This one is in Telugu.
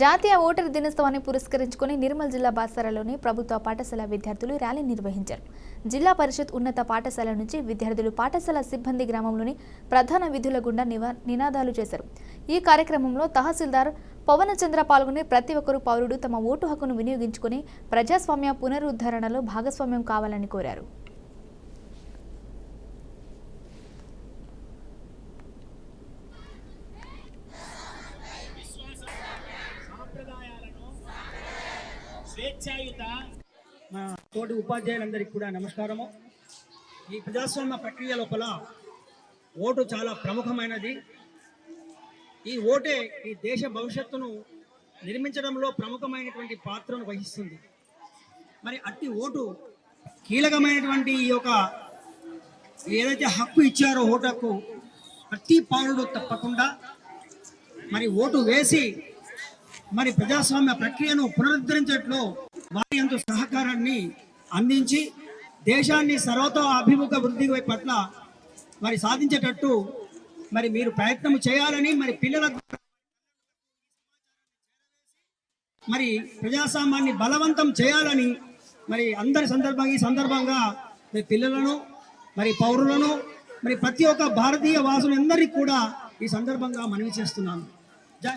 జాతీయ ఓటరు దినోత్సవాన్ని పురస్కరించుకుని నిర్మల్ జిల్లా బాసరాలోని ప్రభుత్వ పాఠశాల విద్యార్థులు ర్యాలీ నిర్వహించారు. జిల్లా పరిషత్ ఉన్నత పాఠశాల నుంచి విద్యార్థులు పాఠశాల సిబ్బంది గ్రామంలోని ప్రధాన వీధుల గుండా నినాదాలు చేశారు. ఈ కార్యక్రమంలో తహసీల్దార్ పవనచంద్ర పాల్గొని ప్రతి ఒక్కరూ పౌరుడు తమ ఓటు హక్కును వినియోగించుకుని ప్రజాస్వామ్య పునరుద్ధరణలో భాగస్వామ్యం కావాలని కోరారు. స్వేచ్ఛాయుత మా తోటి ఉపాధ్యాయులందరికీ కూడా నమస్కారము. ఈ ప్రజాస్వామ్య ప్రక్రియ లోపల ఓటు చాలా ప్రముఖమైనది. ఈ ఓటే ఈ దేశ భవిష్యత్తును నిర్మించడంలో ప్రముఖమైనటువంటి పాత్రను వహిస్తుంది. మరి అట్టి ఓటు కీలకమైనటువంటి ఈ యొక్క ఏదైతే హక్కు ఇచ్చారో ఓటు హక్కు ప్రతి పౌరుడు తప్పకుండా మరి ఓటు వేసి మరి ప్రజాస్వామ్య ప్రక్రియను పునరుద్ధరించట్లో వారి అంత సహకారాన్ని అందించి దేశాన్ని సర్వతోభిముఖ వృద్ధి పట్ల మరి సాధించేటట్టు మరి మీరు ప్రయత్నం చేయాలని, మరి పిల్లలకు మరి ప్రజాస్వామ్యాన్ని బలవంతం చేయాలని మరి అందరి ఈ సందర్భంగా మరి పిల్లలను, మరి పౌరులను, మరి ప్రతి ఒక్క భారతీయ వాసులందరికీ కూడా ఈ సందర్భంగా మనవి చేస్తున్నాను.